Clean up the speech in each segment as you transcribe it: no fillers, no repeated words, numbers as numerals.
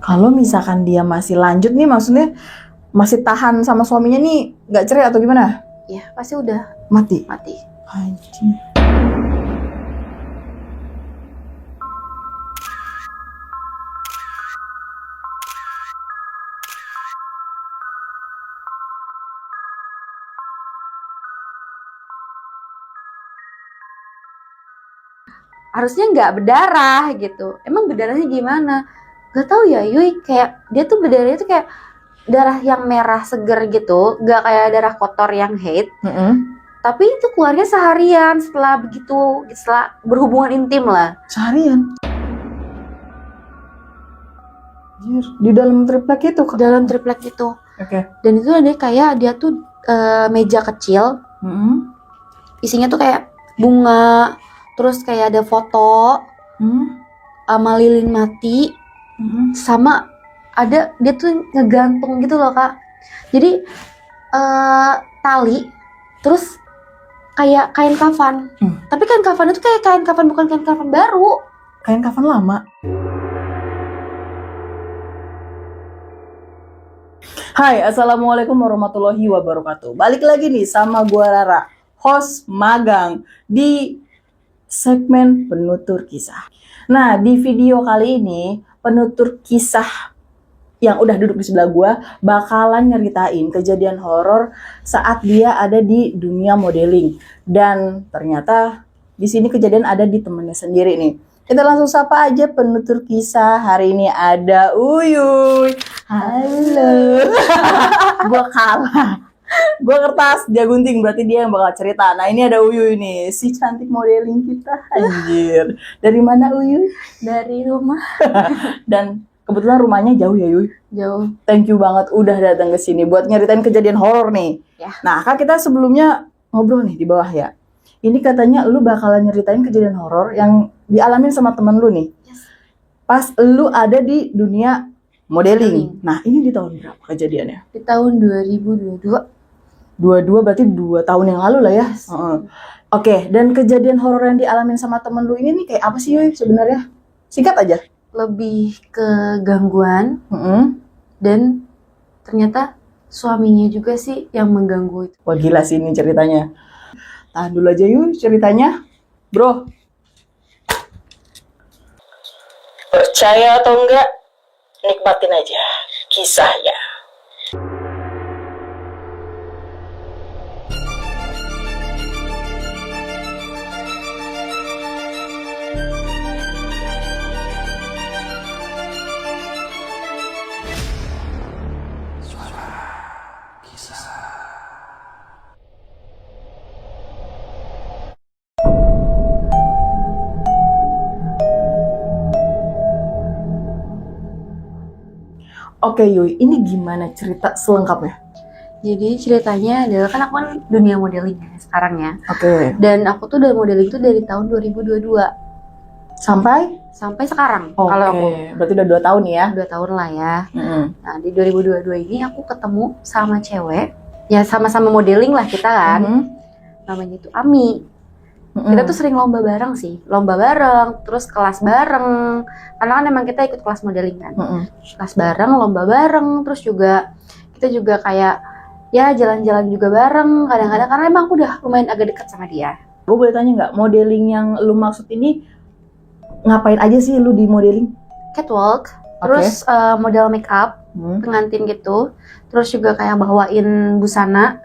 Kalau misalkan dia masih lanjut nih, maksudnya masih tahan sama suaminya nih, nggak cerai atau gimana? Ya pasti udah Mati. Anjing. Harusnya nggak berdarah gitu. Emang berdarahnya gimana? Gak tahu ya Yuy, kayak dia tuh berdarahnya tuh kayak darah yang merah seger gitu, nggak kayak darah kotor yang hate. Tapi itu keluarnya seharian setelah berhubungan intim lah. Seharian. Anjir, di dalam triplek itu. Dalam triplek itu. Oke. Dan itu ada kayak dia tuh meja kecil, isinya tuh kayak bunga, terus kayak ada foto sama lilin mati, sama ada dia tuh ngegantung gitu loh Kak. Jadi tali, terus kayak kain kafan. Tapi kain kafan itu kayak kain kafan, bukan kain kafan baru. Kain kafan lama. Hai, assalamualaikum warahmatullahi wabarakatuh. Balik lagi nih sama gua Rara, host magang di segmen penutur kisah. Nah, di video kali ini penutur kisah yang udah duduk di sebelah gua bakalan nyeritain kejadian horor saat dia ada di dunia modeling. Dan ternyata di sini kejadian ada di temennya sendiri nih. Kita langsung sapa aja penutur kisah. Hari ini ada Uyuy. Halo. Gua kalah. Gua kertas, dia gunting, berarti dia yang bakal cerita. Nah, ini ada Uyuy nih, si cantik modeling kita. Anjir. Dari mana Uyuy? Dari rumah. Dan kebetulan rumahnya jauh ya Yuy. Jauh. Thank you banget udah datang ke sini buat nyeritain kejadian horor nih. Ya. Nah, kan kita sebelumnya ngobrol nih di bawah ya. Ini katanya lu bakalan nyeritain kejadian horor yang dialamin sama temen lu nih. Yes. Pas lu ada di dunia modeling. Nah, ini di tahun berapa kejadiannya? Di tahun 2022. 22 berarti 2 tahun yang lalu lah ya. Yes. Oke, dan kejadian horor yang dialamin sama temen lu ini nih kayak apa sih Yuy sebenarnya? Singkat aja. Lebih ke gangguan, dan ternyata suaminya juga sih yang mengganggu itu. Wah gila sih ini ceritanya. Tahan dulu aja yuk ceritanya, bro. Percaya atau enggak, nikmatin aja kisahnya. Oke Yuy, ini gimana cerita selengkapnya? Jadi ceritanya adalah kan aku kan dunia modeling ya sekarang ya. Oke. Dan aku tuh udah modeling tuh dari tahun 2022 sampai sekarang. Oke. Kalau aku Berarti udah 2 tahun ya? 2 tahun lah ya. Nah di 2022 ini aku ketemu sama cewek, ya sama-sama modeling lah kita kan. Namanya itu Ami. Kita tuh sering lomba bareng sih, terus kelas bareng, karena kan emang kita ikut kelas modeling kan. Kelas bareng, lomba bareng, terus juga kita juga kayak ya jalan-jalan juga bareng kadang-kadang, karena emang aku udah lumayan agak dekat sama dia. Gue boleh tanya nggak, modeling yang lu maksud ini ngapain aja sih lu di modeling? Catwalk, terus model make up, pengantin gitu, terus juga kayak bawain busana.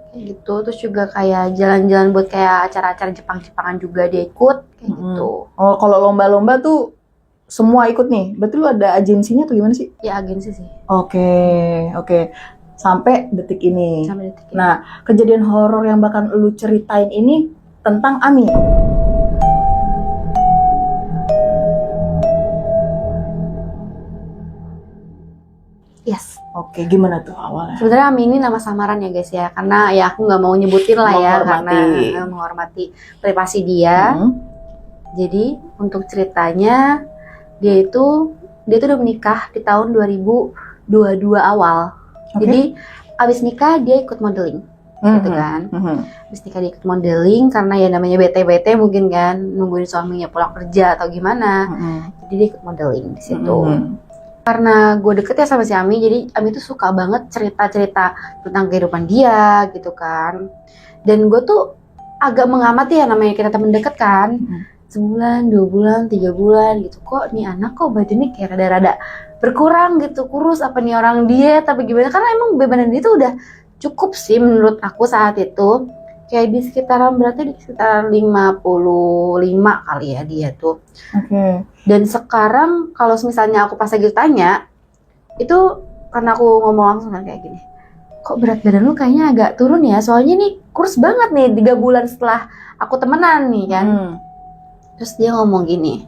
Gitu, terus juga kayak jalan-jalan buat kayak acara-acara Jepang-Jepangan juga dia ikut kayak gitu. Oh, kalau lomba-lomba tuh semua ikut nih. Berarti lu ada agensinya atau gimana sih? Ya agensi sih. Oke. Sampai detik ini. Sampai detik ini. Nah, kejadian horor yang bakal lu ceritain ini tentang Ami. Yes. Oke, gimana tuh awalnya? Sebenarnya Ami ini nama samaran ya guys ya, karena ya aku nggak mau nyebutin lah ya, karena menghormati privasi dia. Jadi untuk ceritanya dia tuh udah menikah di tahun 2022 awal. Jadi abis nikah dia ikut modeling, gitu kan? Abis nikah dia ikut modeling karena ya namanya bete mungkin kan, nungguin suaminya pulang kerja atau gimana. Jadi dia ikut modeling di situ. karena gue deket ya sama si Ami, jadi Ami tuh suka banget cerita-cerita tentang kehidupan dia gitu kan. Dan gue tuh agak mengamati ya, namanya kita temen deket kan. Sebulan, 2 bulan, 3 bulan gitu. Kok nih anak kok badannya kayak rada-rada berkurang gitu, kurus, apa nih orang diet tapi gimana. Karena emang beban dia tuh udah cukup sih menurut aku saat itu. Kayak di sekitaran, berarti di sekitar 55 kali ya dia tuh. Oke. Dan sekarang kalau misalnya aku pas lagi tanya, itu karena aku ngomong langsung kan kayak gini, kok berat badan lu kayaknya agak turun ya, soalnya nih kurus banget nih 3 bulan setelah aku temenan nih kan. Terus dia ngomong gini,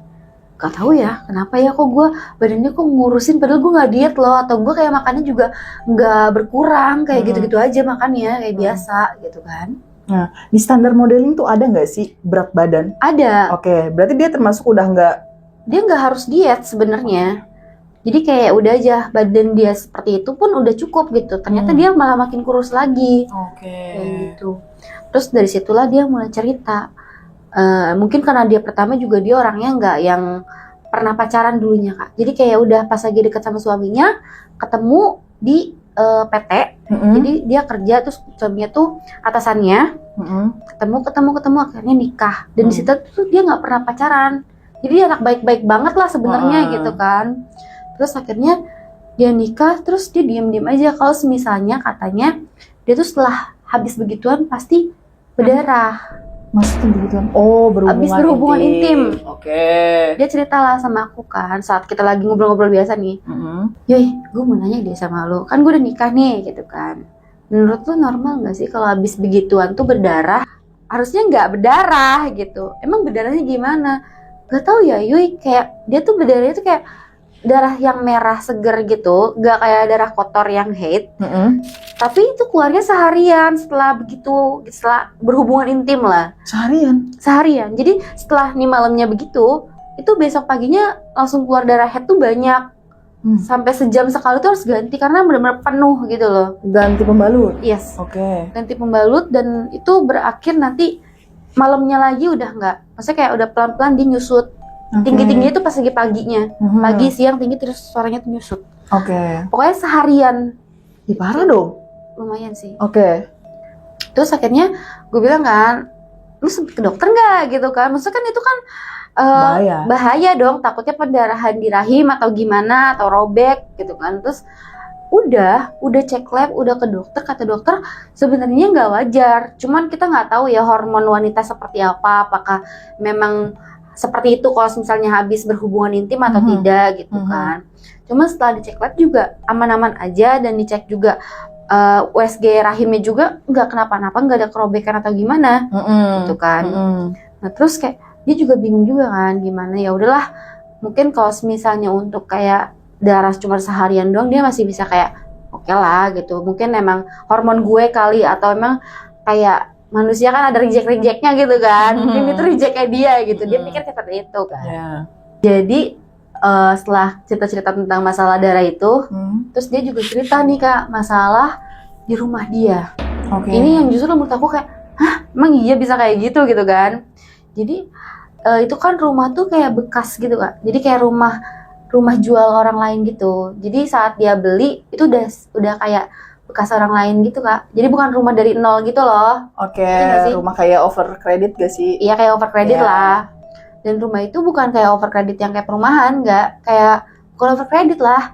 gak tahu ya kenapa ya kok gue badannya kok ngurusin padahal gue gak diet loh, atau gue kayak makannya juga gak berkurang, kayak gitu-gitu aja makannya kayak biasa gitu kan. Nah, di standar modeling tuh ada nggak sih berat badan? Ada. Oke, berarti dia termasuk udah nggak... Dia nggak harus diet sebenarnya. Jadi kayak udah aja badan dia seperti itu pun udah cukup gitu. Ternyata dia malah makin kurus lagi. Oke. Kayak gitu. Terus dari situlah dia mulai cerita. Mungkin karena dia pertama juga dia orangnya nggak yang pernah pacaran dulunya Kak. Jadi kayak udah pas lagi deket sama suaminya, ketemu di PT. Jadi dia kerja, terus suaminya tuh atasannya. Ketemu akhirnya nikah. Dan di situ tuh dia nggak pernah pacaran. Jadi dia anak baik-baik banget lah sebenarnya gitu kan. Terus akhirnya dia nikah, terus dia diam-diam aja kalau misalnya katanya dia tuh setelah habis begituan pasti berdarah. Maksudnya begituan? Oh, Habis berhubungan intim. Oke. Dia cerita lah sama aku kan saat kita lagi ngobrol-ngobrol biasa nih. Yoi, gue mau nanya deh sama lo, kan gue udah nikah nih gitu kan. Menurut lo normal gak sih kalau habis begituan tuh berdarah? Harusnya nggak berdarah gitu. Emang berdarahnya gimana? Gak tahu ya Yui, kayak dia tuh berdarahnya tuh kayak darah yang merah seger gitu, gak kayak darah kotor yang haid. Tapi itu keluarnya seharian setelah berhubungan intim lah. Seharian. Jadi setelah nih malamnya begitu, itu besok paginya langsung keluar darah haid tuh banyak. Sampai sejam sekali tuh harus ganti karena benar-benar penuh gitu loh. Ganti pembalut? Yes. Oke. Ganti pembalut, dan itu berakhir nanti malamnya lagi udah nggak. Maksudnya kayak udah pelan-pelan dia nyusut. Tinggi-tingginya tuh pas lagi paginya. Pagi, siang tinggi, terus sorenya tuh nyusut. Oke. Pokoknya seharian. Ih, parah dong. Lumayan sih. Oke. Terus akhirnya gue bilang kan, lu sempet ke dokter nggak gitu kan? Maksudnya kan itu kan bahaya dong, takutnya pendarahan di rahim atau gimana, atau robek gitu kan. Terus udah cek lab, udah ke dokter, kata dokter sebenarnya nggak wajar, cuman kita nggak tahu ya hormon wanita seperti apa, apakah memang seperti itu kalau misalnya habis berhubungan intim atau tidak gitu kan. Cuma setelah dicek lab juga aman-aman aja, dan dicek juga USG rahimnya juga nggak kenapa-napa, nggak ada kerobekan atau gimana gitu kan. Nah terus kayak dia juga bingung juga kan gimana, ya udahlah mungkin kalau misalnya untuk kayak darah cuma seharian doang dia masih bisa kayak oke lah gitu, mungkin emang hormon gue kali, atau emang kayak manusia kan ada reject-rejectnya gitu kan, mungkin itu rejectnya dia gitu, dia pikir seperti itu kan. Jadi setelah cerita-cerita tentang masalah darah itu, terus dia juga cerita nih Kak masalah di rumah dia. Ini yang justru menurut aku kayak, hah emang iya bisa kayak gitu kan. Jadi itu kan rumah tuh kayak bekas gitu Kak, jadi kayak rumah jual orang lain gitu. Jadi saat dia beli itu udah kayak bekas orang lain gitu Kak. Jadi bukan rumah dari nol gitu loh. Rumah kayak over credit gak sih? Iya kayak over credit lah. Dan rumah itu bukan kayak over credit yang kayak perumahan, bukan over credit lah.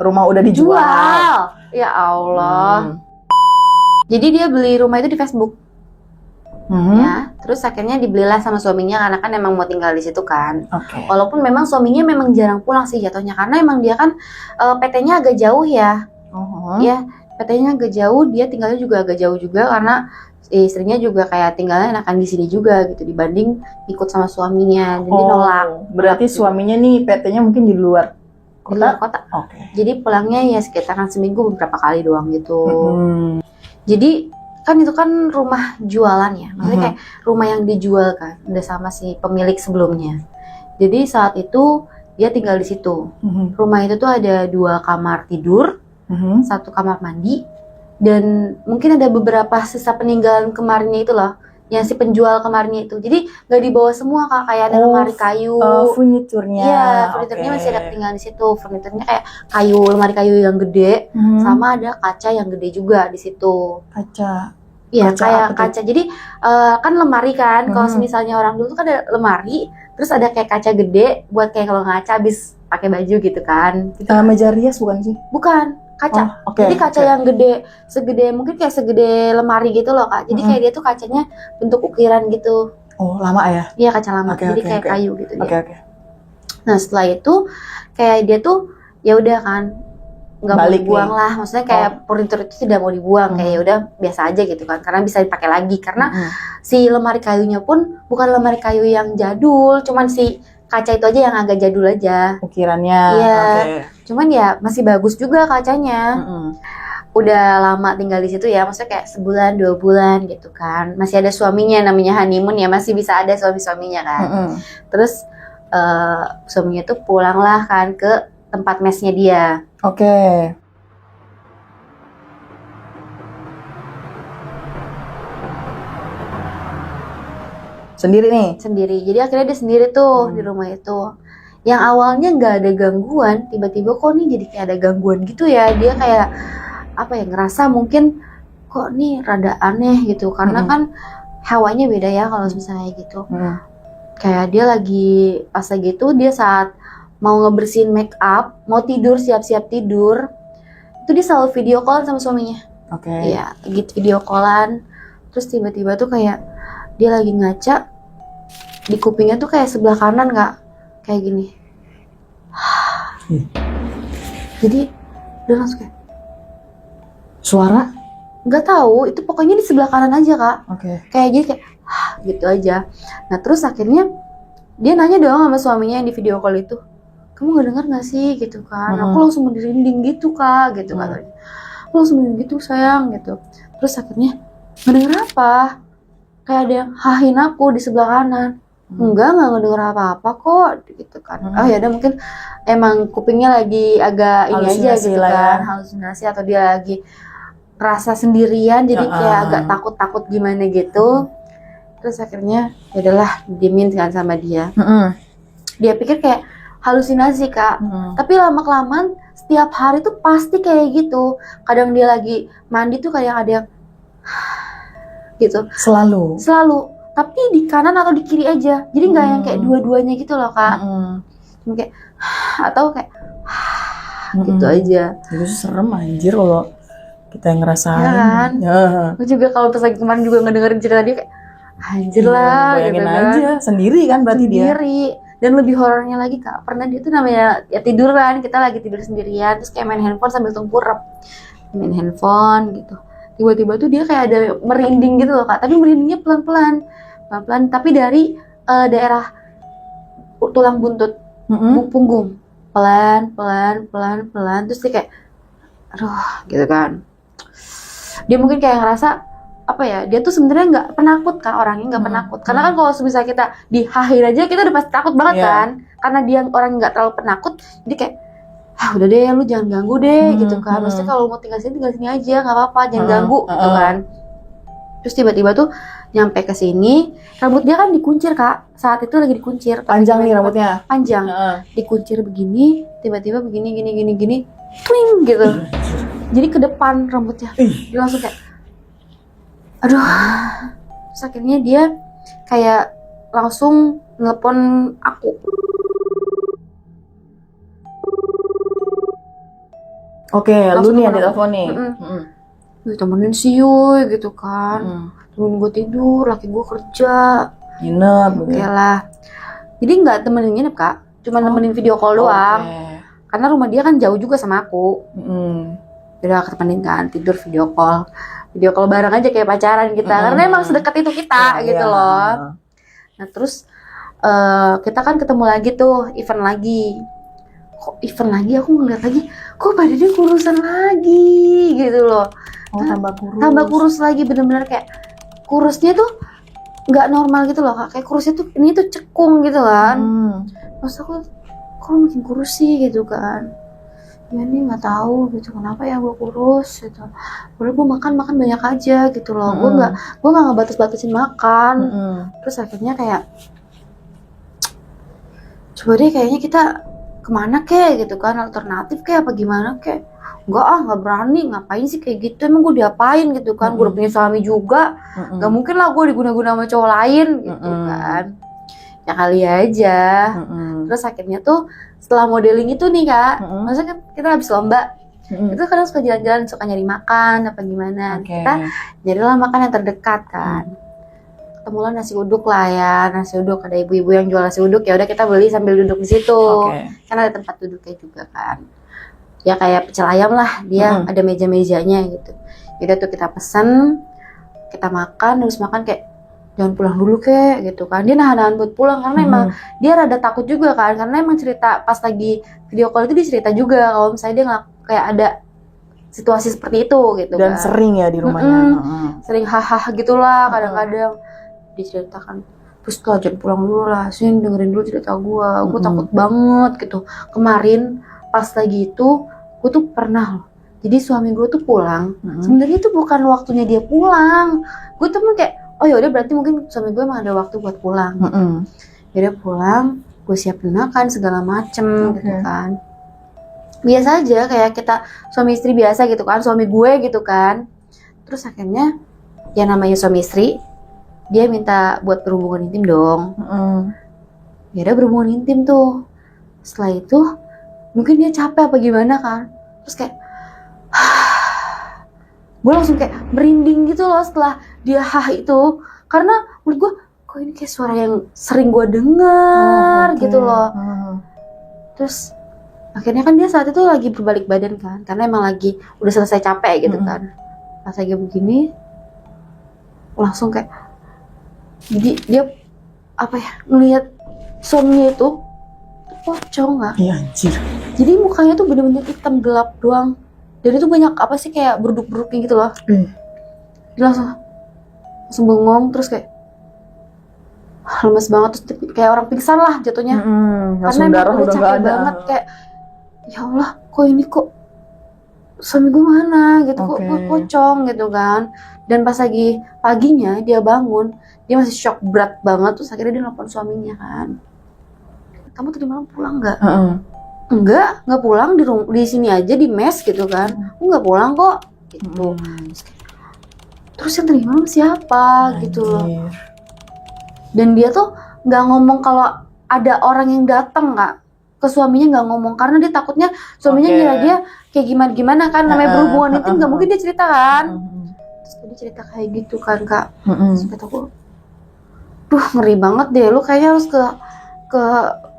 Rumah udah dijual. Ya Allah. Jadi dia beli rumah itu di Facebook. Ya, terus akhirnya dibelilah sama suaminya karena kan emang mau tinggal di situ kan. Walaupun memang suaminya memang jarang pulang sih jatuhnya, karena emang dia kan PT-nya agak jauh ya. Ya, PT-nya agak jauh, dia tinggalnya juga agak jauh juga karena istrinya juga kayak tinggalnya enakan di sini juga gitu dibanding ikut sama suaminya. Jadi nolak. Berarti suaminya nih PT-nya mungkin di luar kota. Di luar kota. Jadi pulangnya ya sekitaran seminggu beberapa kali doang gitu. Jadi kan itu kan rumah jualan ya, maksudnya kayak rumah yang dijual kan, udah sama si pemilik sebelumnya. Jadi saat itu dia tinggal di situ. Rumah itu tuh ada 2 kamar tidur, 1 kamar mandi, dan mungkin ada beberapa sisa peninggalan kemarinnya itu loh. yang si penjual kemarinnya itu. Jadi nggak dibawa semua Kak, kayak ada lemari kayu. Furniturnya. Iya, furniturnya masih ada ketinggalan di situ. Furniturnya kayak kayu, lemari kayu yang gede, sama ada kaca yang gede juga di situ. Kaca. Iya, Kaca kayak apa tuh? kaca. Jadi kan lemari kan, kalau misalnya orang dulu tuh kan ada lemari, terus ada kayak kaca gede buat kayak kalau ngaca habis pakai baju gitu kan. Gitu. Meja rias bukan sih? Bukan, kaca. Oke, Jadi kaca yang gede, mungkin kayak segede lemari gitu loh Kak. Jadi kayak dia tuh kacanya bentuk ukiran gitu. Oh, lama ya? Iya, kaca lama. Jadi kayak kayu gitu dia. Nah, setelah itu kayak dia tuh ya udah kan nggak mau dibuang lah, maksudnya kayak furnitur itu tidak mau dibuang, kayak ya udah biasa aja gitu kan, karena bisa dipakai lagi, karena si lemari kayunya pun bukan lemari kayu yang jadul, cuman si kaca itu aja yang agak jadul aja ukirannya. Iya, cuman ya masih bagus juga kacanya. Udah lama tinggal di situ ya, maksudnya kayak sebulan 2 bulan gitu kan, masih ada suaminya, namanya honeymoon ya, masih bisa ada suaminya kan. Terus suaminya tuh pulanglah kan ke tempat mesnya dia. Sendiri nih? Sendiri. Jadi akhirnya dia sendiri tuh di rumah itu. Yang awalnya nggak ada gangguan, tiba-tiba kok nih jadi kayak ada gangguan gitu ya. Dia kayak apa ya, ngerasa mungkin kok nih rada aneh gitu, karena kan hawanya beda ya kalau misalnya gitu. Kayak dia lagi pas lagi itu dia saat mau ngebersihin make up, mau tidur, siap-siap tidur, itu dia selalu video call sama suaminya. Iya, gitu video callan. Terus tiba-tiba tuh kayak dia lagi ngaca, di kupingnya tuh kayak sebelah kanan Kak, kayak gini. Jadi dia langsung kayak suara? Nggak tahu, itu pokoknya di sebelah kanan aja Kak. Kayak gitu, kayak gitu aja. Nah terus akhirnya dia nanya dong sama suaminya yang di video call itu, kamu nggak dengar nggak sih gitu kan? Aku langsung merinding gitu Kak, gitu katanya. Aku langsung merinding gitu sayang gitu. Terus akhirnya nggak dengar apa? Kayak ada yang hahin aku di sebelah kanan. Nggak ngedenger apa-apa kok gitu kan. Oh ya udah, mungkin emang kupingnya lagi agak ini aja gitu kan, halusinasi, atau dia lagi rasa sendirian jadi kayak agak takut-takut gimana gitu. Terus akhirnya ya udahlah diemin kan sama dia. Dia pikir kayak halusinasi Kak. Tapi lama-kelamaan setiap hari tuh pasti kayak gitu. Kadang dia lagi mandi tuh kayak ada yang gitu. Selalu. Tapi di kanan atau di kiri aja. Jadi nggak yang kayak dua-duanya gitu loh Kak. Cuma kayak atau kayak gitu aja. Itu serem anjir kalau kita yang ngerasain. Ya kan? Gue juga kalau pas lagi kemarin juga ngedengerin cerita dia kayak anjir lah. Bayangin gitu aja. kan. Sendiri kan berarti dia. Sendiri. Dan lebih horornya lagi Kak, pernah dia tuh namanya ya tiduran, kita lagi tidur sendirian, terus kayak main handphone sambil tengkurap. Main handphone gitu. Tiba-tiba tuh dia kayak ada merinding gitu loh Kak, tapi merindingnya pelan-pelan, tapi dari daerah tulang buntut, punggung, pelan, terus dia kayak, aduh, gitu kan. Dia mungkin kayak ngerasa apa ya, dia tuh sebenarnya nggak penakut Kak, orangnya nggak penakut, karena kan kalau misalnya kita dihahin aja kita udah pasti takut banget kan, karena dia orang nggak terlalu penakut, jadi kayak udah deh lu jangan ganggu deh gitu kan. Maksudnya kalau mau tinggal sini aja, nggak apa-apa, jangan ganggu gitu kan. Terus tiba-tiba tuh nyampe ke sini, rambut dia kan dikuncir Kak, saat itu lagi dikuncir. Panjang nih rambutnya. Panjang. Dikuncir begini, tiba-tiba begini, gini, twing gitu. Jadi ke depan rambutnya. Dia langsung kayak, aduh. Terus akhirnya dia kayak langsung nelpon aku. Oke, lu nih yang ditelepon nih. Temenin sih Yuy gitu kan. Temenin gue tidur, laki gue kerja. Nginep. Oke lah. Jadi nggak temenin nginep Kak, cuma nemenin video call doang. Karena rumah dia kan jauh juga sama aku. Udah ketemenin kan, tidur video call bareng aja kayak pacaran kita. Karena emang sedekat itu kita gitu loh. Nah terus kita kan ketemu lagi tuh, event lagi. Kok event lagi, aku ngeliat lagi, kok badannya kurusan lagi gitu loh. Tambah kurus lagi, bener-bener kayak kurusnya tuh nggak normal gitu loh Kak. Kayak kurusnya tuh, ini tuh cekung gitu kan. Maksud aku, kok makin kurus sih gitu kan. ya nih nggak tahu gitu kenapa ya gue kurus gitu. Padahal gue makan banyak aja gitu loh. Gue nggak ngebatas-batasin makan. Terus akhirnya kayak coba deh kayaknya kita kemana kek gitu kan, alternatif kayak apa gimana kek. Nggak berani, ngapain sih kayak gitu, emang gue diapain gitu kan. Gue udah punya suami juga, nggak mungkin lah gue diguna-guna sama cowok lain gitu kan, ya kali aja. Terus akhirnya tuh setelah modeling itu nih kak, maksudnya kan kita habis lomba, itu kadang suka jalan-jalan, suka nyari makan apa gimana. Kita nyarilah makan yang terdekat kan. Ketemulah nasi uduk lah ya, nasi uduk, ada ibu-ibu yang jual nasi uduk, ya udah kita beli sambil duduk di situ. Kan ada tempat duduknya juga kan, ya kayak pecel ayam lah, dia ada meja-mejanya gitu. Yaudah tuh kita pesen, kita makan, terus makan kayak jangan pulang dulu kek gitu kan. Dia nahan-nahan buat pulang karena emang dia rada takut juga kan, karena emang cerita pas lagi video call itu dia cerita juga kalau misalnya dia kayak ada situasi seperti itu gitu. Dan kan. sering ya di rumahnya. Sering hahaha gitulah kadang-kadang diceritakan. Terus tuh jangan pulang dulu lah, sini dengerin dulu cerita gue takut banget gitu. Kemarin pas lagi itu gue tuh pernah loh, jadi suami gue tuh pulang, sebenarnya itu bukan waktunya dia pulang. Gue tuh kayak oh yaudah berarti mungkin suami gue emang ada waktu buat pulang. Yaudah pulang, gue siapin makan segala macem gitu kan. Biasa aja kayak kita suami istri biasa gitu kan, suami gue gitu kan. Terus akhirnya ya namanya suami istri, dia minta buat berhubungan intim dong. Ya udah berhubungan intim tuh. Setelah itu mungkin dia capek apa gimana kan. Terus kayak gue langsung kayak merinding gitu loh setelah dia itu. Karena menurut gue kok ini kayak suara yang sering gue dengar gitu loh. Terus akhirnya kan dia saat itu lagi berbalik badan kan, karena emang lagi udah selesai capek gitu kan. Pas lagi begini langsung kayak dia apa ya, ngelihat suaminya itu pocong nggak? Iya anjir. Jadi mukanya tuh bener-bener hitam gelap doang. Dan itu banyak apa sih kayak beruduk-beruduknya gitu loh. Dia langsung bengong terus kayak lemes banget, terus kayak orang pingsan lah jatuhnya. Karena emang udah capek banget kayak ya Allah kok suami gue mana gitu, kok gue pocong gitu kan. Dan pas lagi paginya dia bangun, dia masih shock berat banget. Terus akhirnya dia nelfon suaminya kan, kamu tadi malam pulang nggak? Nggak pulang, di sini aja di mes gitu kan. Nggak pulang kok gitu. Terus yang tadi malam siapa gitu loh. Dan dia tuh nggak ngomong kalau ada orang yang datang nggak, ke suaminya nggak ngomong karena dia takutnya suaminya ngira dia kayak gimana kan, namanya berhubungan itu nggak mungkin dia cerita kan. Terus dia cerita kayak gitu kan kak. Terus kata aku, duh ngeri banget deh, lu kayaknya harus ke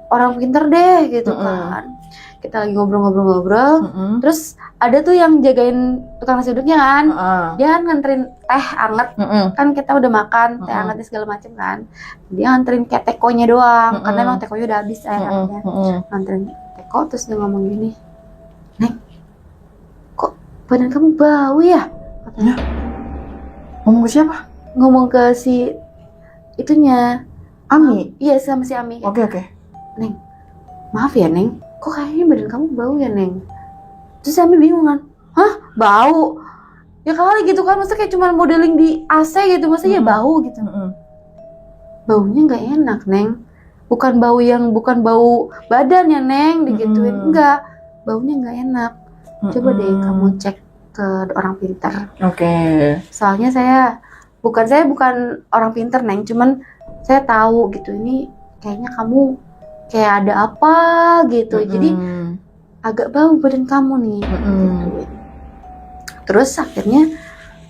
orang pinter deh gitu kan. Kita lagi ngobrol-ngobrol, terus ada tuh yang jagain tukang nasi uduknya kan, dia kan nganterin teh anget, kan kita udah makan teh angetnya segala macem kan, dia nganterin kayak tekonya doang, karena emang tekonya udah habis airnya, nganterin teko. Terus dia ngomong gini, Neng, kok badan kamu bau ya? Katanya. Ngomong ke siapa? Ngomong ke si itunya, Ami. Iya sama si Ami. Oke. Neng, maaf ya Neng, kok kayaknya badan kamu bau ya Neng? Terus Ami bingung kan, hah bau? Ya kali gitu kan, maksudnya kayak cuma modeling di AC gitu, maksudnya ya bau gitu. Baunya nggak enak Neng, bukan bau badan ya Neng, digituin. Enggak, baunya nggak enak. Coba deh kamu cek ke orang pintar. Soalnya saya bukan orang pintar Neng, cuman saya tahu gitu, ini kayaknya kamu kayak ada apa gitu, jadi agak bau badan kamu nih. Gitu. Terus akhirnya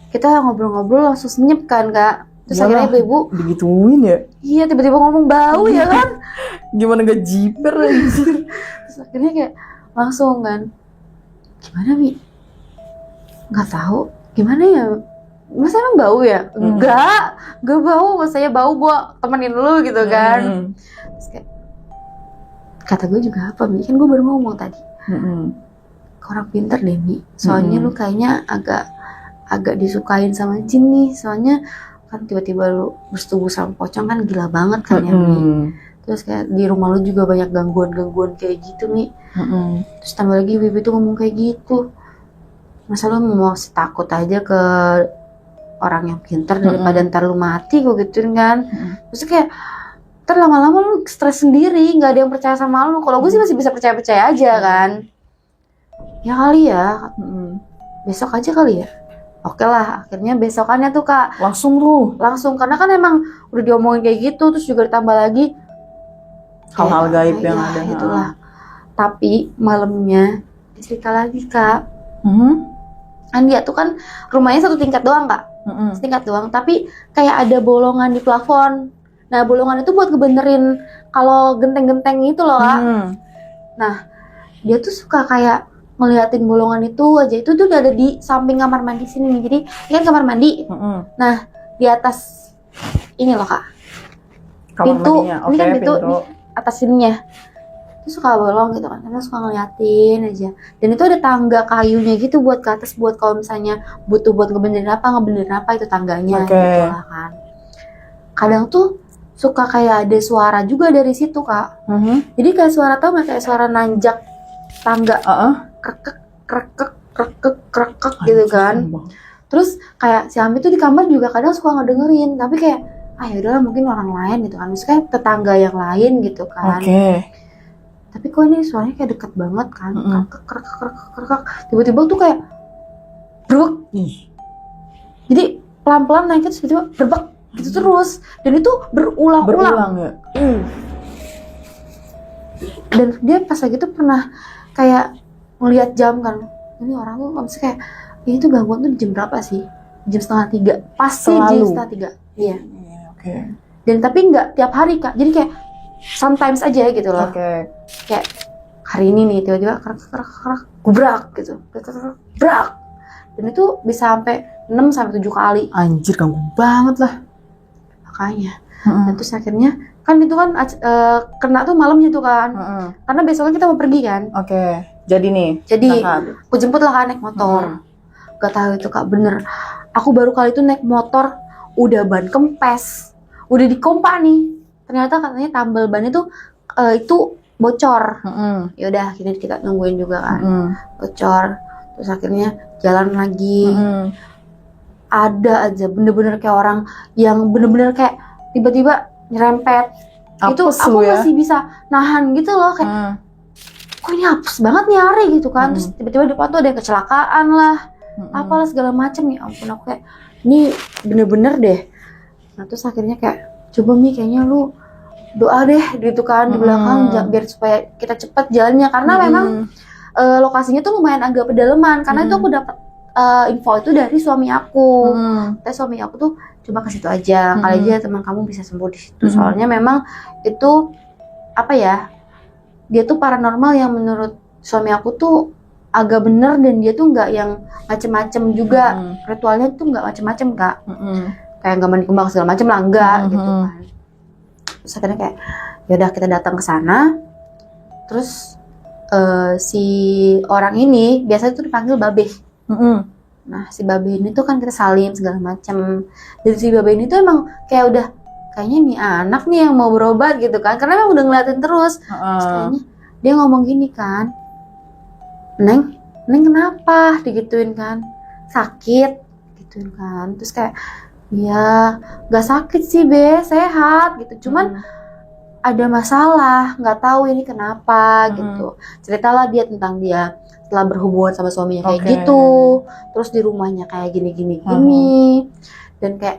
kita ngobrol-ngobrol langsung senyap kan kak. Terus akhirnya ibu-ibu digituin ya? Iya, tiba-tiba ngomong bau ya kan? Gimana gak jiper anjir. Terus akhirnya kayak langsung kan, gimana Mi? Nggak tahu, gimana ya? Masa emang bau ya? Enggak bau, masanya bau gua temenin lu gitu kan. Terus kayak, kata gue juga apa Mi? Kan gue baru ngomong tadi. Orang pinter deh Mi, soalnya lu kayaknya agak disukain sama jin nih, soalnya kan tiba-tiba lu bersetubuh sama pocong kan gila banget kan ya Mi. Terus kayak di rumah lu juga banyak gangguan kayak gitu nih. Terus tambah lagi Bibi tuh ngomong kayak gitu. Masa lu mau takut aja ke orang yang pintar daripada ntar lu mati kok gituin kan. Terus kayak ntar lama-lama lu stres sendiri, nggak ada yang percaya sama lu. Kalau gue sih masih bisa percaya aja kan. Ya kali ya, besok aja kali ya. Oke lah, akhirnya besokannya tuh Kak langsung karena kan emang udah diomongin kayak gitu, terus juga ditambah lagi hal-hal gaib yang ya, ada. Itulah. Tapi malamnya cerita lagi Kak. Kan dia tuh kan rumahnya 1 tingkat doang Kak, setingkat doang. Tapi kayak ada bolongan di plafon. Nah bolongan itu buat ngebenerin kalau genteng-genteng itu loh Kak. Nah dia tuh suka kayak ngeliatin bolongan itu aja. Itu tuh udah ada di samping kamar mandi sini nih. Jadi ini kan kamar mandi. Nah di atas ini loh Kak, pintu. Ini kan pintu nih, atas sininya. Itu suka bolong gitu kan, karena suka ngeliatin aja. Dan itu ada tangga kayunya gitu buat ke atas, buat kalau misalnya butuh buat ngebenerin apa itu tangganya gitu lah kan. Kadang tuh suka kayak ada suara juga dari situ Kak. Jadi kayak suara, tau gak, kayak suara nanjak tangga, krekek gitu kan. Terus kayak si Ami tuh di kamar juga kadang suka ngedengerin, tapi kayak ya udahlah mungkin orang lain gitu kan, maksudnya tetangga yang lain gitu kan. Tapi kok ini suaranya kayak deket banget kan, krek. Tiba-tiba tuh kayak bruk. Jadi pelan-pelan naik terus tiba-tiba berbek gitu terus, dan itu berulang-ulang ya. Dan dia pas lagi tuh pernah kayak ngelihat jam kan, ini orang tuh maksudnya kayak ini tuh gangguan tuh di jam berapa sih, jam 2:30, pasti jam 2:30. Iya. Dan tapi nggak tiap hari Kak, jadi kayak sometimes aja gitu loh. Kayak hari ini nih tiba-tiba kerak gubrak gitu, brak. Dan itu bisa sampai 6-7 kali. Anjir, ganggu banget lah. Makanya. Dan terus akhirnya kan itu kan kena tuh malamnya tuh kan. Karena besoknya kita mau pergi kan. Jadi nih. Aku jemput lah kan naik motor. Gak tahu itu Kak, bener. Aku baru kali itu naik motor udah ban kempes, udah dikompa nih. Ternyata katanya tambal ban itu bocor. Ya udah akhirnya kita nungguin juga kan. Bocor. Terus akhirnya jalan lagi. Ada aja bener-bener kayak orang yang bener-bener kayak tiba-tiba nyerempet. Itu aku masih bisa nahan gitu loh, kayak kok ini apes banget nih hari gitu kan. Terus tiba-tiba di depan tuh ada yang kecelakaan lah, apalah segala macem. Ya ampun, aku kayak ini bener-bener deh. Nah terus akhirnya kayak coba Mi, kayaknya lu doa deh gitu kan di belakang biar supaya kita cepet jalannya, karena memang lokasinya tuh lumayan agak pedalaman. Karena itu aku dapat info itu dari suami aku. Tapi suami aku tuh cuma ke situ aja, kali aja teman kamu bisa sembuh di situ. Soalnya memang itu apa ya, dia tuh paranormal yang menurut suami aku tuh agak bener, dan dia tuh nggak yang macem-macem juga. Ritualnya tuh nggak macem-macem Kak. Kayak nggak mandi kembang segala macem lah, enggak gitu kan. Terus akhirnya kayak yaudah kita datang ke sana. Terus si orang ini biasanya tuh dipanggil Babe. Nah si Babe ini tuh kan kita salim segala macam. Dan si Babe ini tuh emang kayak udah kayaknya nih anak nih yang mau berobat gitu kan, karena emang udah ngeliatin terus. Terus kayaknya dia ngomong gini kan, Neng kenapa, digituin kan, sakit gituin kan. Terus kayak ya gak sakit sih Be, sehat gitu, cuman ada masalah, nggak tahu ini kenapa gitu. Ceritalah dia tentang dia setelah berhubungan sama suaminya kayak gitu, terus di rumahnya kayak gini. Dan kayak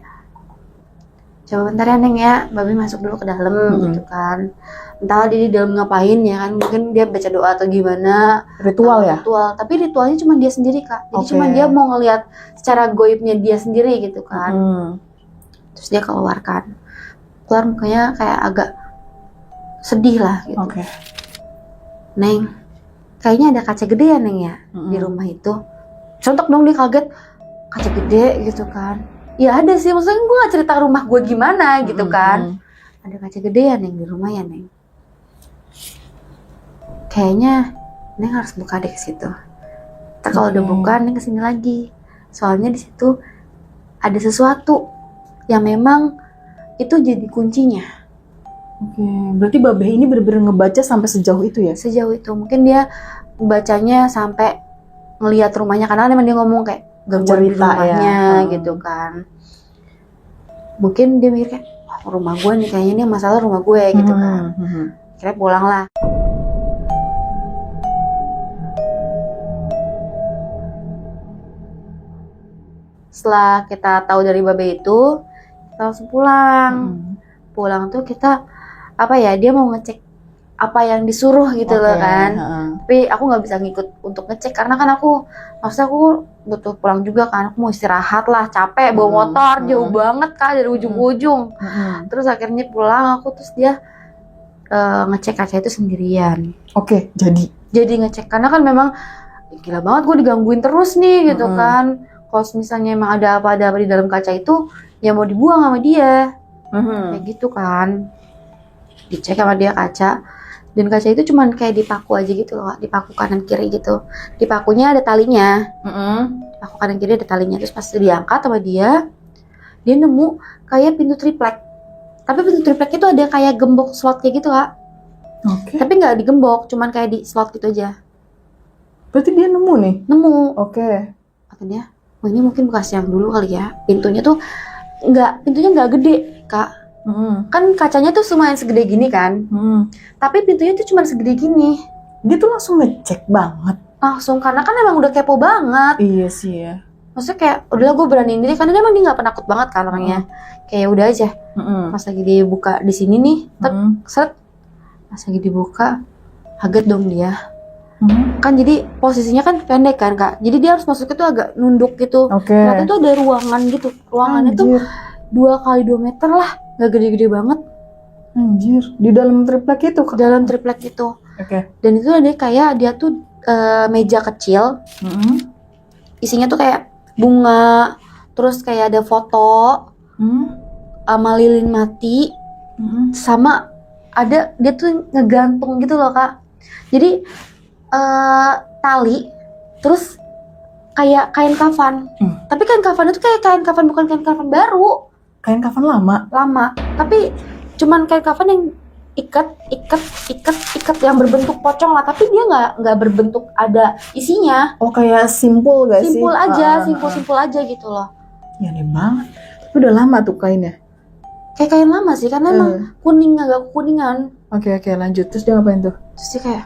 coba bentar ya Neng ya, Babi masuk dulu ke dalam gitu kan. Entahlah dia di dalam ngapain ya kan, mungkin dia baca doa atau gimana, ritual ya. Tapi ritualnya cuma dia sendiri Kak. Jadi cuma dia mau ngelihat secara goibnya dia sendiri gitu kan. Terus dia keluar mukanya kayak agak sedih lah gitu. Neng, kayaknya ada kaca gede ya Neng ya di rumah itu. Contok dong dia kaget, kaca gede gitu kan. Ya ada sih, maksudnya gue gak cerita rumah gue gimana gitu kan. Ada kaca gede ya Neng di rumah ya Neng. Kayaknya Neng harus buka deh ke situ. Ntar kalau udah buka Neng kesini lagi. Soalnya di situ ada sesuatu yang memang itu jadi kuncinya. Oke, berarti Babeh ini bener-bener ngebaca sampai sejauh itu ya? Sejauh itu mungkin dia bacanya sampai ngelihat rumahnya, karena emang dia ngomong kayak gangguan di Cerita ya. rumahnya gitu kan. Mungkin dia mikir kayak, "Wah, rumah gue nih kayaknya ini masalah rumah gue," gitu kan. Akhirnya pulang lah. Setelah kita tahu dari Babe itu, kita langsung pulang. Pulang tuh kita dia mau ngecek apa yang disuruh gitu loh kan. Tapi aku nggak bisa ngikut untuk ngecek karena kan aku butuh pulang juga kan, aku mau istirahat lah, capek bawa motor jauh banget Kak dari ujung ke ujung. Terus akhirnya pulang aku, terus dia ngecek kaca itu sendirian. Oke, jadi ngecek karena kan memang gila banget gue digangguin terus nih gitu kan. Kalau misalnya emang ada apa di dalam kaca itu ya mau dibuang sama dia. Kayak gitu kan. Dicek sama dia kaca, dan kaca itu cuman kayak dipaku aja gitu loh, dipaku kanan kiri gitu. Dipakunya ada talinya. Dipaku kanan kiri ada talinya. Terus pas diangkat sama dia nemu kayak pintu triplek. Tapi pintu triplek itu ada kayak gembok slot kayak gitu Kak. Tapi nggak digembok, cuman kayak di slot gitu aja. Berarti dia nemu nih? Nemu. Oke. Katanya, oh ini mungkin bekas yang dulu kali ya. Pintunya nggak gede Kak. Kan kacanya tuh lumayan segede gini kan. Tapi pintunya tuh cuma segede gini. Dia tuh langsung ngecek banget. Langsung, karena kan emang udah kepo banget. Iya sih ya. Maksudnya kayak udahlah gue beraniin diri, karena emang dia nggak penakut banget kan orangnya. Kayak udah aja. Pas lagi dibuka di sini nih, set. Pas lagi dibuka, kaget dong dia. Kan jadi posisinya kan pendek kan Kak. Jadi dia harus masuk itu agak nunduk gitu. Ternyata itu ada ruangan gitu. Ruangannya tuh 2x2 meter lah. Gak gede-gede banget. Anjir, di dalam triplek itu? Dalam triplek itu. Dan itu ada kayak dia tuh meja kecil. Isinya tuh kayak bunga, terus kayak ada foto sama lilin mati, sama ada dia tuh ngegantung gitu loh Kak. Jadi tali, terus kayak kain kafan. Tapi kain kafan itu kayak kain kafan, bukan kain kafan baru. Kain kafan lama, tapi cuman kain kafan yang ikat yang berbentuk pocong lah, tapi dia nggak berbentuk ada isinya. Oh, kayak simpul gak sih? Simpul aja, simpul aja gitu loh. Ya aneh banget. Tapi udah lama tuh kainnya. Kayak kain lama sih, karena emang agak kuningan. Oke, lanjut. Terus dia ngapain tuh? Terus dia kayak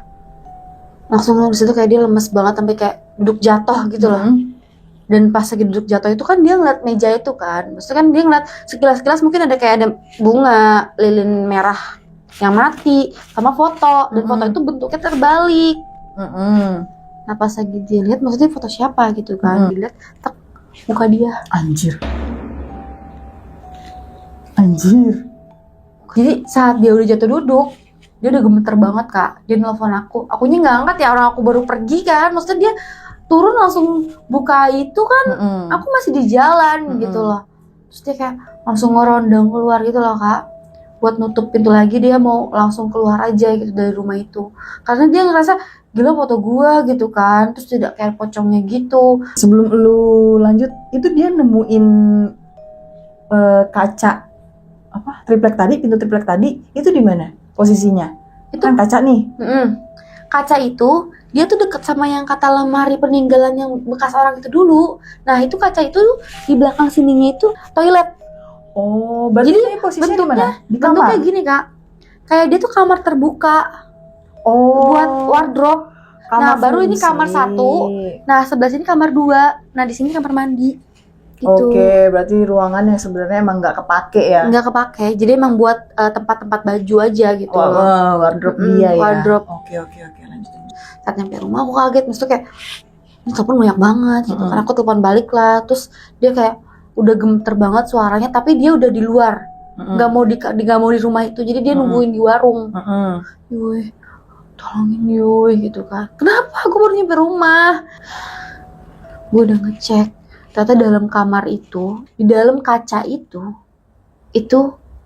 langsung di situ kayak dia lemes banget sampai kayak duduk jatuh gitu loh. Dan pas lagi duduk jatuh itu kan dia ngeliat meja itu kan. Maksudnya kan dia ngeliat sekilas mungkin ada kayak ada bunga lilin merah yang mati sama foto, dan foto itu bentuknya terbalik. Nah pas lagi dia lihat, maksudnya foto siapa gitu kan, dilihat tek, muka dia. Anjir. Jadi saat dia udah jatuh duduk, dia udah gemeter banget Kak. Dia nelfon akunya nggak angkat ya, orang aku baru pergi kan. Maksudnya dia turun langsung buka itu kan, aku masih di jalan gitu loh. Terus dia kayak langsung ngerondong keluar gitu loh Kak, buat nutup pintu lagi. Dia mau langsung keluar aja gitu dari rumah itu, karena dia ngerasa gila foto gua gitu kan, terus tidak kayak pocongnya gitu. Sebelum lu lanjut, itu dia nemuin kaca triplek tadi, pintu triplek tadi itu di mana posisinya? Itu kan kaca nih. Kaca itu dia tuh deket sama yang kata lemari peninggalan yang bekas orang itu dulu. Nah itu kaca itu di belakang sininya itu toilet. Oh, berarti jadi posisinya di mana? Di kamar? Bentuknya gini Kak, kayak dia tuh kamar terbuka. Buat wardrobe. Nah baru ini kamar 1. Nah sebelah sini kamar 2. Nah di sini kamar mandi. Gitu. Oke, berarti ruangan yang sebenarnya emang nggak kepake ya? Nggak kepake, jadi emang buat tempat-tempat baju aja gitu. Wardrobe dia ya. Wardrobe. Oke, lanjut. Saat nyampe rumah aku kaget, maksudnya kayak ini telepon banyak banget gitu. Karena aku telepon balik lah, terus dia kayak udah gemeter banget suaranya, tapi dia udah di luar, nggak mau di rumah itu, jadi dia nungguin di warung. Yuy, tolongin Yuy gitu kan. Kenapa? Aku baru nyampe rumah. Gue udah ngecek. Ternyata dalam kamar itu, di dalam kaca itu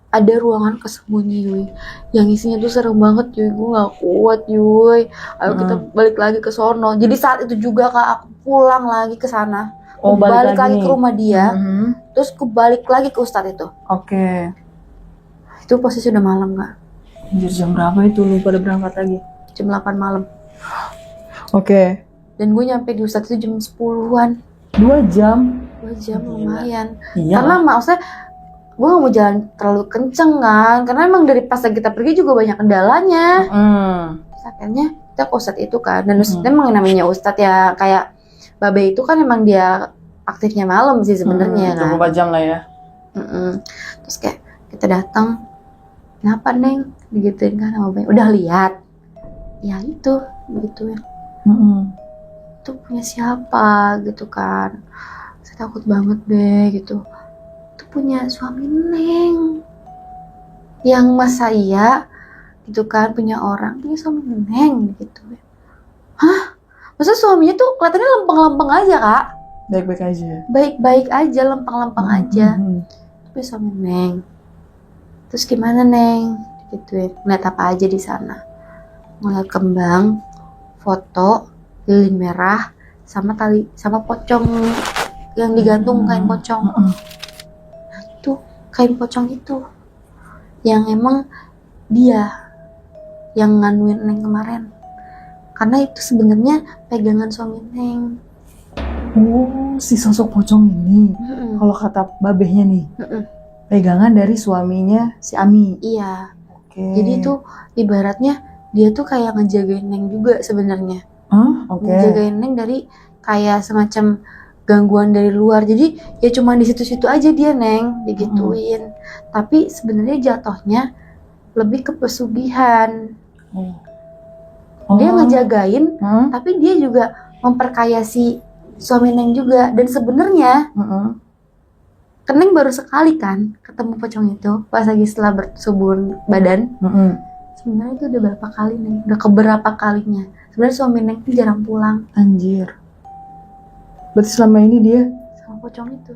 ada ruangan kesembunyi Yuy, yang isinya tuh serem banget Yuy. Gue gak kuat Yuy, ayo kita balik lagi ke sono. Jadi saat itu juga Kak, aku pulang lagi ke sana. Balik lagi ke rumah dia. Terus aku balik lagi ke Ustadz itu. Oke. Itu posisi udah malam Kak. Anjir, jam berapa itu lu pada berangkat lagi? Jam 8 malam. Oke. Dan gue nyampe di Ustadz itu jam 10-an. 2 jam. 2 jam Gila. lumayan. Iya. Karena maksudnya gue gak mau jalan terlalu kenceng kan. Karena emang dari pas kita pergi juga banyak kendalanya. Terus akhirnya kita ke Ustadz itu kan. Dan Ustadz emang namanya Ustadz ya kayak Babe itu kan emang dia aktifnya malam sih sebenarnya kan. 24 jam lah ya. Terus kayak kita datang, kenapa Neng? Digituin kan sama Babe. Udah lihat? Ya itu, begitu ya. Itu punya siapa gitu kan. Saya takut banget deh gitu. Itu punya suami Neng. Yang masa iya gitu kan punya orang punya suami Neng gitu ya. Hah? Maksudnya suaminya tuh kelihatannya lempeng-lempeng aja kak. Baik-baik aja. Baik-baik aja, lempeng-lempeng aja. Tapi suami Neng. Terus gimana Neng? Gituin. Ngeliat apa aja di sana? Ngeliat kembang, foto, lilin merah, sama tali, sama pocong yang digantung kain pocong. Nah, itu kain pocong itu yang emang dia yang nganuin Neng kemarin. Karena itu sebenarnya pegangan suami Neng. Oh, si sosok pocong ini. Kalau kata babehnya nih, pegangan dari suaminya si Ami. Iya. Oke. Jadi tuh ibaratnya dia tuh kayak ngejagain Neng juga sebenarnya. Oke. Ngejagain Neng dari kayak semacam gangguan dari luar. Jadi ya cuma di situ-situ aja dia Neng digituin. Tapi sebenarnya jatuhnya lebih ke pesugihan. Dia ngejagain, tapi dia juga memperkaya si suami Neng juga. Dan sebenarnya Neng baru sekali kan ketemu pocong itu pas lagi setelah bersubuhan badan. Sebenarnya itu udah berapa kali Neng, udah keberapa kalinya. Sebenarnya suami Neng itu jarang pulang. Anjir. Berarti selama ini dia sama pocong itu.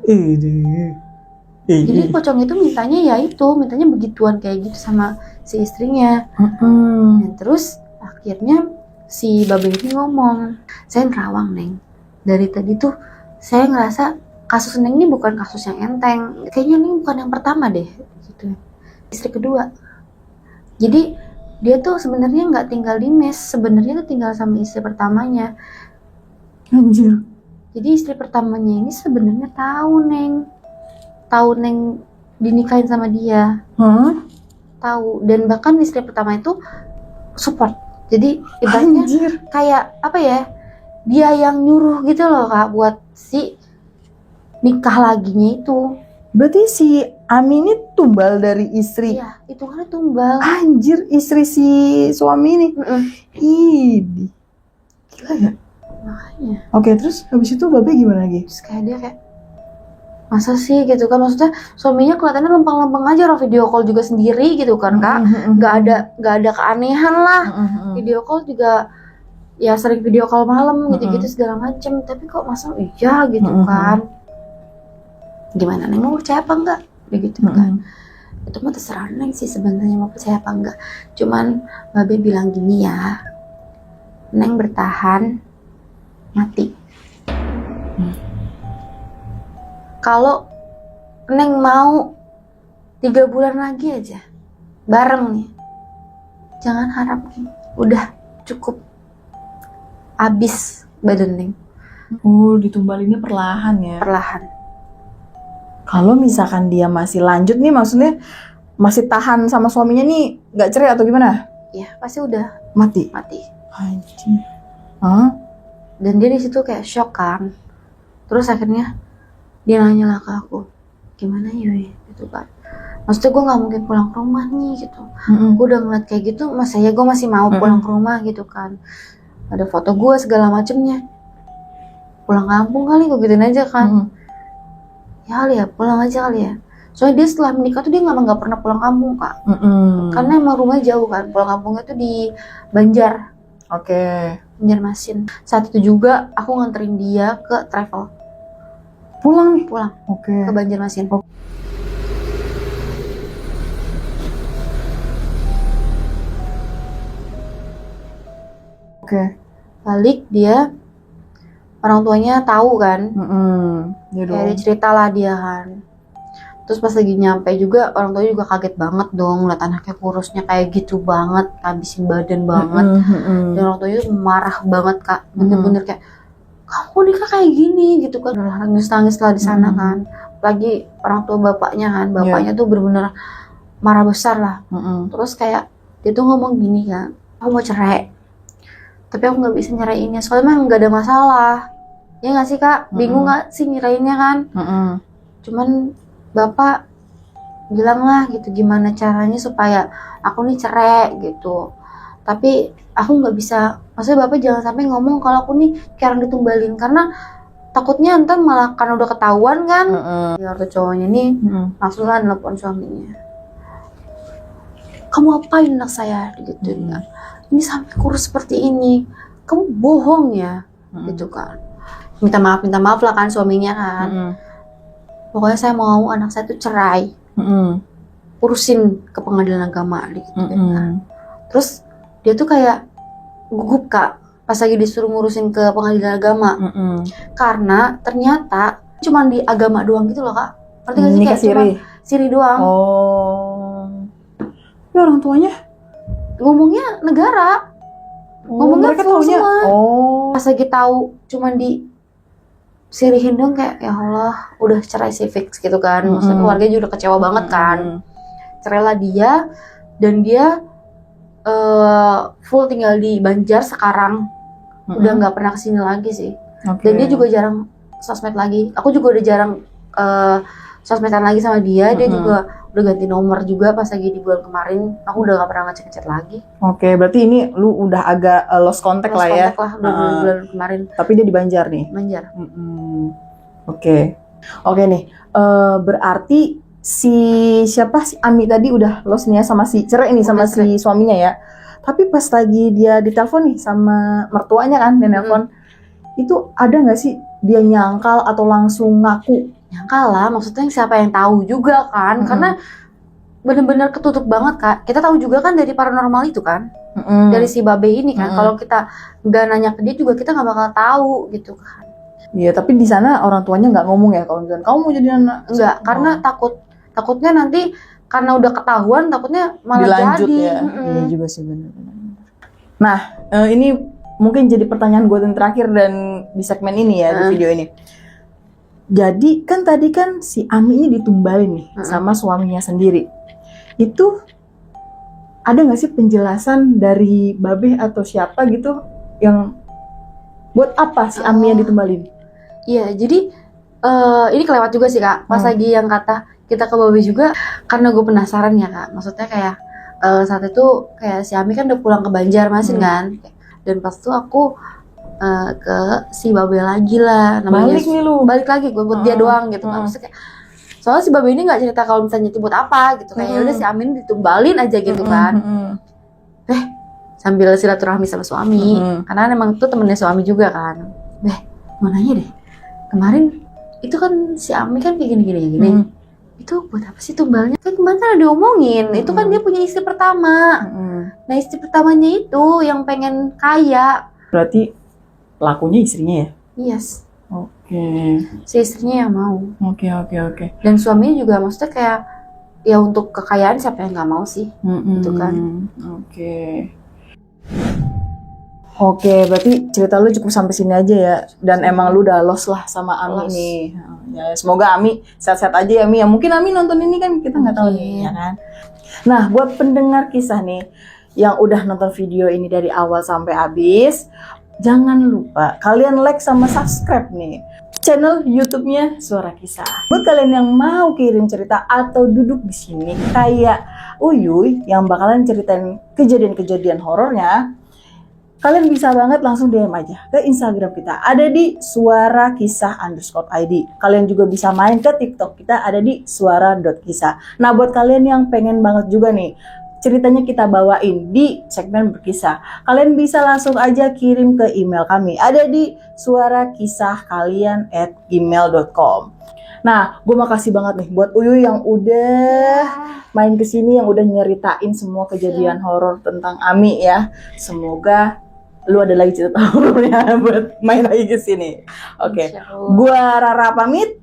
Jadi pocong itu mintanya begituan kayak gitu sama si istrinya. Dan terus akhirnya si Babe ini ngomong, saya nerawang Neng. Dari tadi tuh saya ngerasa kasus Neng ini bukan kasus yang enteng. Kayaknya Neng bukan yang pertama deh, gitu. Istri kedua. Jadi dia tuh sebenarnya nggak tinggal di mes, sebenarnya tuh tinggal sama istri pertamanya. Anjir. Jadi istri pertamanya ini sebenarnya tahu Neng dinikahin sama dia. Tahu, dan bahkan istri pertama itu support. Jadi ibaratnya kayak apa ya? Dia yang nyuruh gitu loh Kak buat si nikah laginya itu. Berarti si Ami ini tumbal dari istri. Iya, itu kan tumbal. Anjir, istri si suami ini. Ih, gila ya. Makanya. Oke, terus habis itu Babe gimana lagi? Terus kayak dia kayak masa sih gitu kan, maksudnya suaminya kelihatannya lempeng-lempeng aja, orang video call juga sendiri gitu kan Kak. Nggak ada keanehan lah. Video call juga ya sering video call malam gitu-gitu segala macem. Tapi kok masa iya gitu kan. Gimana Neng mau percaya apa enggak? Begitu kan. Itu mah terserah Neng sih sebenarnya mau percaya apa enggak. Cuman Babe bilang gini ya, Neng bertahan mati. Kalau Neng mau 3 bulan lagi aja bareng nih, jangan harap nih, udah cukup abis badan Neng. Ditumbalinnya perlahan ya. Perlahan. Kalau misalkan dia masih lanjut nih, maksudnya masih tahan sama suaminya nih, nggak cerai atau gimana? Ya pasti udah mati. Anjing. Dan dia di situ kayak shock kan. Terus akhirnya dia nanya lah ke aku, gimana Yui gitu kan. Maksudnya gue nggak mungkin pulang ke rumah nih gitu. Gue udah ngeliat kayak gitu, masa ya gue masih mau pulang ke rumah gitu kan. Ada foto gue segala macemnya. Pulang kampung kali, gue gituin aja kan. Ya kali ya, pulang aja kali ya. Soalnya dia setelah menikah tuh dia nggak pernah pulang kampung Kak. Karena emang rumahnya jauh kan. Pulang kampungnya tuh di Banjar. Banjarmasin. Saat itu juga aku nganterin dia ke travel. Pulang. Ke Banjarmasin. Balik dia, orang tuanya tahu kan. Kayak dia cerita lah dia kan. Terus pas lagi nyampe juga orang tua juga kaget banget dong lihat anaknya kurusnya kayak gitu banget, habisin badan banget. Dan orang tua itu marah banget Kak, bener-bener kayak kamu nikah kayak gini gitu kan, udah nangis lah di sana kan. Lagi orang tua bapaknya kan, bapaknya tuh bener-bener marah besar lah. Terus kayak dia tuh ngomong gini kan, aku mau cerai, tapi aku nggak bisa nyeraiinnya soalnya emang nggak ada masalah. Ya nggak sih Kak, bingung nggak sih nyerainnya kan? Cuman bapak bilang lah gitu gimana caranya supaya aku nih cerai gitu, tapi aku nggak bisa, maksudnya bapak jangan sampai ngomong kalau aku nih kayak orang ditumbalin, karena takutnya ntar malah karena udah ketahuan kan. Ya ortu cowoknya nih langsung lah nelfon suaminya, kamu apain anak saya gitu ya, ini sampai kurus seperti ini, kamu bohong ya gitu kan. Minta maaf lah kan suaminya kan. Pokoknya saya mau anak saya tuh cerai, urusin ke pengadilan agama gitu kan. Terus dia tuh kayak gugup Kak pas lagi disuruh ngurusin ke pengadilan agama, karena ternyata cuma di agama doang gitu loh Kak. Ngerti gak sih, kayak cuma siri doang. Ya orang tuanya ngomongnya negara, ngomongnya mereka full taunya semua. Pas lagi tahu cuma di sirihin dong, kayak ya Allah udah cerai sih fix gitu kan. Maksudnya keluarganya juga udah kecewa banget kan. Cerailah dia, dan dia full tinggal di Banjar sekarang. Udah nggak pernah kesini lagi sih. Dan dia juga jarang sosmed lagi. Aku juga udah jarang sosmedan lagi sama dia. Dia juga udah ganti nomor juga pas lagi di bulan kemarin. Aku udah nggak pernah ngechat lagi. Oke, berarti ini lu udah agak lost contact lah ya. Lost contact lah udah bulan kemarin. Tapi dia di Banjar nih. Banjar. Oke nih. Berarti si Ami tadi udah lost nih ya, sama si cerai nih sama si suaminya ya. Tapi pas lagi dia ditelepon nih sama mertuanya kan, dia nelpon, itu ada nggak sih dia nyangkal atau langsung ngaku? Nyangkal lah, maksudnya siapa yang tahu juga kan, karena bener-bener ketutup banget Kak. Kita tahu juga kan dari paranormal itu kan, dari si Babe ini kan. Kalau kita nggak nanya ke dia juga kita nggak bakal tahu gitu kan. Iya, tapi di sana orang tuanya nggak ngomong ya kalau misalnya kamu mau jadi anak? Enggak, karena takutnya nanti karena udah ketahuan takutnya malah dilanjut jadi. Ya. Iya juga sih benar-benar. Nah, ini mungkin jadi pertanyaan gue yang terakhir dan di segmen ini ya, di video ini. Jadi kan tadi kan si Ami ini ditumbalin nih sama suaminya sendiri. Itu ada nggak sih penjelasan dari Babe atau siapa gitu yang buat apa si Ami yang ditumbalin? Iya, jadi ini kelewat juga sih Kak. Pas lagi yang kata kita ke Babe juga, karena gue penasaran ya Kak. Maksudnya kayak saat itu kayak si Ami kan udah pulang ke Banjarmasin kan. Dan pas itu aku ke si Babe lagi lah, namanya balik lagi gue buat dia doang gitu kan. Maksudnya kayak, soalnya si Babe ini nggak cerita kalau misalnya itu buat apa gitu, kayak udah si Amin ditumbalin aja gitu kan. Sambil silaturahmi sama suami, karena emang tuh temennya suami juga kan. Mau nanya deh, kemarin itu kan si Ami kan kayak gini. Itu buat apa sih tumbalnya? Kan kemarin kan udah diomongin, itu kan dia punya istri pertama. Nah istri pertamanya itu yang pengen kaya. Berarti lakunya istrinya ya? Yes. Oke. Si istrinya yang mau. Oke. Dan suaminya juga maksudnya kayak ya untuk kekayaan siapa yang nggak mau sih, gitu kan? Oke, berarti cerita lu cukup sampai sini aja ya. Dan emang lu udah lost lah sama Ami nih. Ya, semoga Ami sehat-sehat aja ya Ami. Ya mungkin Ami nonton ini kan kita nggak tahu nih, ya kan? Nah, buat pendengar kisah nih yang udah nonton video ini dari awal sampai habis, jangan lupa kalian like sama subscribe nih channel YouTube-nya Suara Kisah. Buat kalian yang mau kirim cerita atau duduk di sini kayak Uyuy yang bakalan ceritain kejadian-kejadian horornya, kalian bisa banget langsung DM aja ke Instagram kita, ada di suarakisah_id. Kalian juga bisa main ke TikTok kita, ada di suara.kisah. Nah, buat kalian yang pengen banget juga nih ceritanya kita bawain di segmen berkisah, kalian bisa langsung aja kirim ke email kami, ada di suarakisahkalian@gmail.com. Nah, gue makasih banget nih buat Uyuy yang udah main kesini, yang udah nyeritain semua kejadian horor tentang Ami ya. Semoga lu ada lagi cerita horornya buat main lagi kesini. Oke, gue Rara pamit.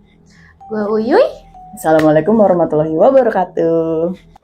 Gue Uyuy. Assalamualaikum warahmatullahi wabarakatuh.